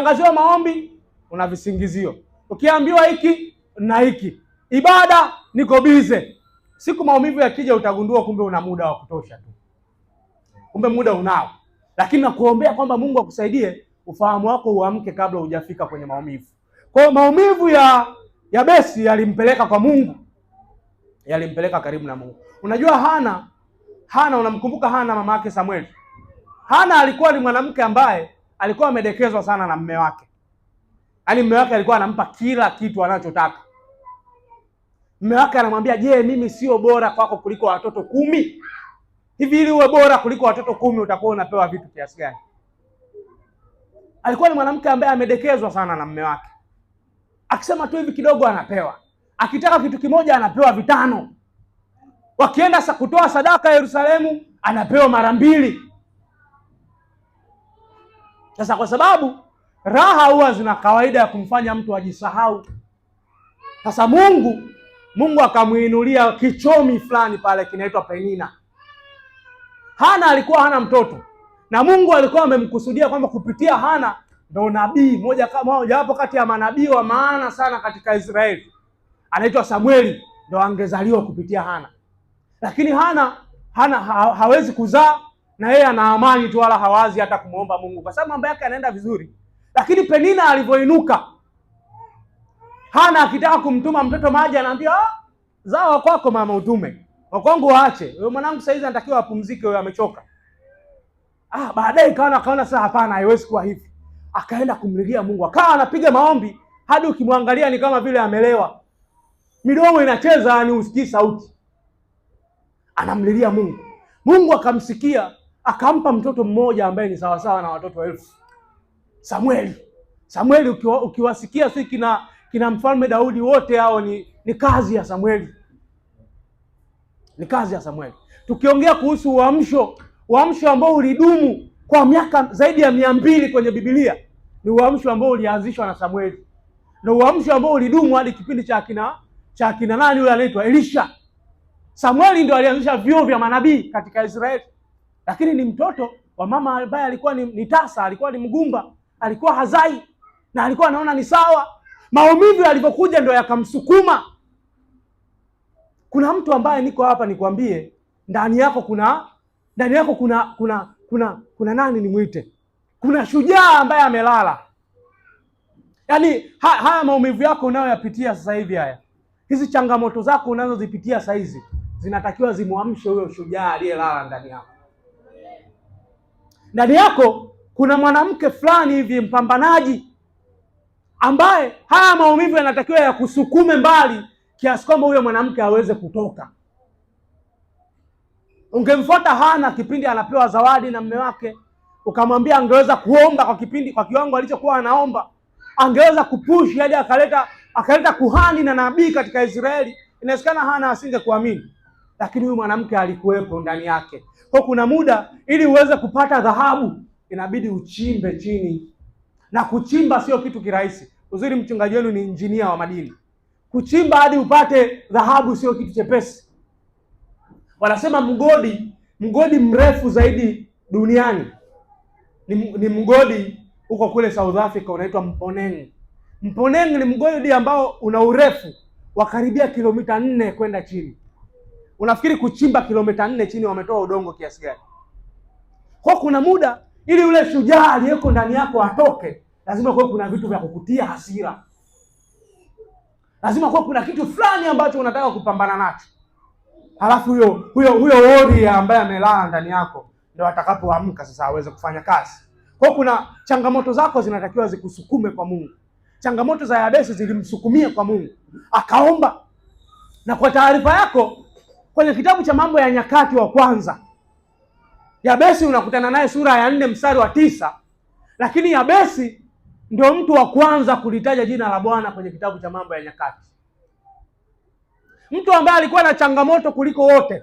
Ukiangaziwa maombi una visingizio, ukiambiwa hiki na hiki, ibada niko bize. Siku maumivu yakija utagundua kumbe una muda wa kutosha tu, kumbe muda unao. Lakini nakuombea kwamba Mungu akusaidie ufahamu wako uamke kabla hujafika kwenye maumivu. Kwa hiyo maumivu ya Yabesi yalimpeleka kwa Mungu, yalimpeleka karibu na Mungu. Unajua Hana, unamkumbuka Hana, mama yake Samueli? Hana alikuwa ni mwanamke ambaye alikuwa amedekezwa sana na mume wake. Yaani mume wake alikuwa anampa kila kitu anachotaka. Mume wake anamwambia, "Je, mimi sio bora kwako kuliko watoto 10? Hivi ili uwe bora kuliko watoto 10 utakuwa unapewa vitu kiasi gani?" Alikuwa ni mwanamke ambaye amedekezwa sana na mume wake. Akisema tu hivi kidogo anapewa. Akitaka kitu kimoja anapewa 5. Wakienda kutoa sadaka Yerusalemu anapewa mara 2. Sasa kwa sababu raha huwa zina kawaida ya kumfanya mtu ajisahau. Sasa Mungu akamuinulia kichomi fulani pale kinaitwa Penina. Hana alikuwa hana mtoto, na Mungu alikuwa amemkusudia kwamba kupitia Hana ndo nabii moja wapo kati ya manabii wa maana sana katika Israeli, anaitwa Samueli, ndo angezaliwa kupitia Hana. Lakini Hana hawezi kuzaa, na yeye ana amani tu, wala hawazi hata kumuomba Mungu kwa sababu mambo yake yanaenda vizuri. Lakini Penina alivyoinuka, Hana akitaka kumtuma mtoto maji anaambia, "Zaa wa kwako mama, utume wa kwangu waache. Wewe mwanangu saizi anatakiwa apumzike, wewe amechoka." Baadaye akaona sasa hapana, haiwezi kuwa hivi. Akaenda kumlilia Mungu, akawa anapiga maombi hadi ukimwangalia ni kama vile amelewa, midomo inacheza, ni usikii sauti. Anamlilia Mungu. Mungu akamsikia, akampa mtoto mmoja ambaye ni sawasawa na watoto 1000. Samueli ukiwasikia si kina mfalme Daudi, wote hao ni kazi ya Samueli. Ni kazi ya Samueli. Tukiongea kuhusu uamsho ambao ulidumu kwa miaka zaidi ya 200 kwenye Biblia, ni uamsho ambao ulianzishwa na Samueli. Na uamsho ambao ulidumu hadi kipindi cha kina nani yule anaitwa Elisha. Samueli ndio alianzisha vyuo vya manabii katika Israeli. Lakini ni mtoto wa mama ambaye alikuwa ni tasa, alikuwa ni mgumba, alikuwa hazai, na alikuwa anaona ni sawa. Maumivu yalivyokuja ndio yakamsukuma. Kuna mtu ambaye niko hapa nikwambie, ndani yako kuna nani nimwite? Kuna shujaa ambaye amelala. Yaani haya maumivu yako unayoyapitia sasa hivi, hizi changamoto zako unazozipitia sasa hizi, zinatakiwa zimuamshe huyo shujaa aliyelala ndani yako. Ndani yako kuna mwanamke fulani hivi mpambanaji, ambaye haya maumivu yanatakiwa yakusukume mbali kiasi kwamba huyo mwanamke aweze kutoka. Ungemfuata Hana kipindi anapewa zawadi na mume wake, ukamwambia angeweza kuomba kwa kiwango alichokuwa anaomba, angeweza kupush hadi akaleta kuhani na nabii katika Israeli. Inawezekana Hana asingekuamini, lakini huyu mwanamke alikuwepo ndani yake. Kwa kuna muda ili uweze kupata dhahabu inabidi uchimbe chini, na kuchimba sio kitu kirahisi. Uzuri mchungaji wenu ni injinia wa madini. Kuchimba hadi upate dhahabu sio kitu chepesi. Wanasema mgodi mrefu zaidi duniani ni mgodi uko kule South Africa, unaitwa Mponeng. Mponeng ni mgodi ambao una urefu wa karibia kilomita 4 kwenda chini. Unafikiri kuchimba kilomita 4 chini wametoa udongo kiasi gani? Kwa kuna muda ili ule shujaa aliyeko ndani yako atoke, lazima kuwe kuna vitu vya kukutia hasira. Lazima kuwe kuna kitu fulani ambacho unataka kupambana nacho. Halafu huyo warrior ambaye amelala ndani yako ndio atakapoamka sasa aweze kufanya kazi. Kwa kuna changamoto zako zinatakiwa zikusukume kwa Mungu. Changamoto za Yabesi zilimsukumia kwa Mungu, akaomba. Na kwa taarifa yako, kwenye kitabu cha Mambo ya Nyakati wa kwanza, Yabesi unakutana naye sura ya 4 mstari wa 9, lakini Yabesi ndio mtu wa kwanza kulitaja jina la Bwana kwenye kitabu cha Mambo ya Nyakati. Mtu ambaye alikuwa na changamoto kuliko wote,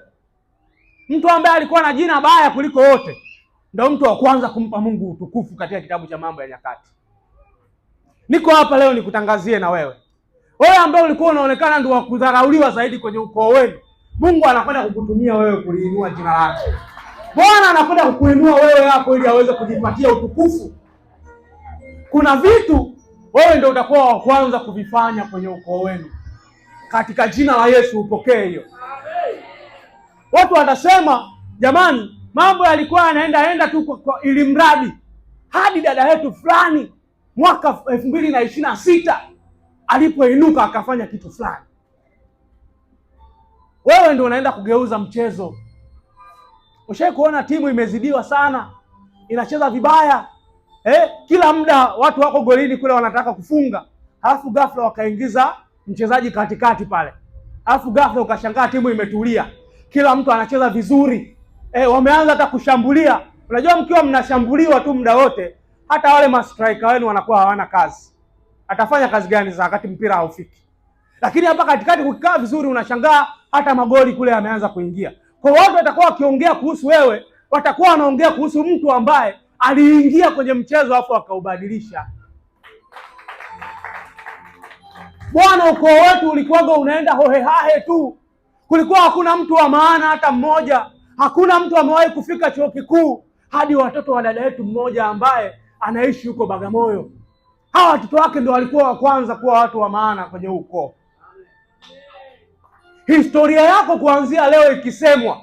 mtu ambaye alikuwa na jina baya kuliko wote, ndio mtu wa kwanza kumpa Mungu utukufu katika kitabu cha Mambo ya Nyakati. Niko hapa leo nikutangazie na wewe ambaye ulikuwa unaonekana ndio wa kudharauliwa zaidi kwenye ukoo wenu, Mungu anakwenda kukutumia wewe kuliinua jina lake. Bwana anakwenda kukuinua wewe hapo ili aweze kujipatia utukufu. Kuna vitu wewe ndio utakuwa wa kwanza kuvifanya kwenye ukoo wenu. Katika jina la Yesu upokee hiyo. Watu watasema jamani, mambo yalikuwa yanaenda tu ili mradi, hadi dada yetu fulani mwaka 2026 alipoinuka akafanya kitu fulani. Wewe ndio unaenda kugeuza mchezo. Ushawahi kuona timu imezidiwa sana, inacheza vibaya, kila muda watu wako golini kule wanataka kufunga, alafu ghafla wakaingiza mchezaji katikati pale, alafu ghafla ukashangaa timu imetulia, kila mtu anacheza vizuri, wameanza hata kushambulia. Unajua mkiwa mnashambuliwa tu muda wote, hata wale mastriker wenu wanakuwa hawana kazi. Atafanya kazi gani sasa wakati mpira haufiki? Lakini hapa katikati kukikaa vizuri, unashangaa hata magoli kule yameanza kuingia. Kwa watu watakuwa wakiongea kuhusu wewe, watakuwa wanaongea kuhusu mtu ambaye aliingia kwenye mchezo afu akaubadilisha. Bwana, ukoo wetu ulikuwa unaenda hohehahe tu. Kulikuwa hakuna mtu wa maana hata mmoja. Hakuna mtu amewahi kufika chuo kikuu, hadi watoto wa dada yetu mmoja ambaye anaishi huko Bagamoyo. Hawa watoto wake ndio walikuwa wa kwanza kuwa watu wa maana kwenye ukoo. Historia yako kuanzia leo ikisemwa,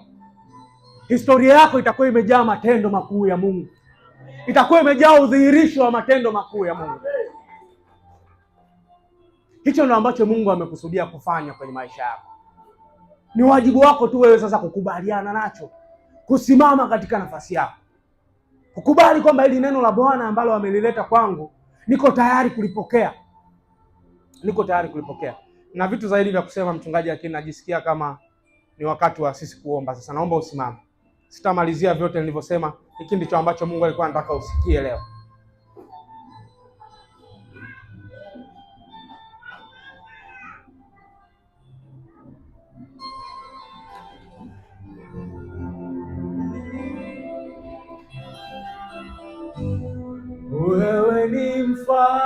historia yako itakuwa imejaa matendo makuu ya Mungu. Itakuwa imejaa udhihirisho wa matendo makuu ya Mungu. Hicho ndio ambacho Mungu amekusudia kufanya kwenye maisha yako. Ni wajibu wako tu wewe sasa kukubaliana nacho, kusimama katika nafasi yako, kukubali kwamba hili neno la Bwana ambalo amelileta kwangu, niko tayari kulipokea. Niko tayari kulipokea. Na vitu zaidi vya kusema mchungaji, lakini najisikia kama ni wakati wa sisi kuomba sasa. Naomba usimame. Sitamalizia vyote nilivyosema. Hiki ndicho ambacho Mungu alikuwa anataka usikie leo. Wewe ni mfalme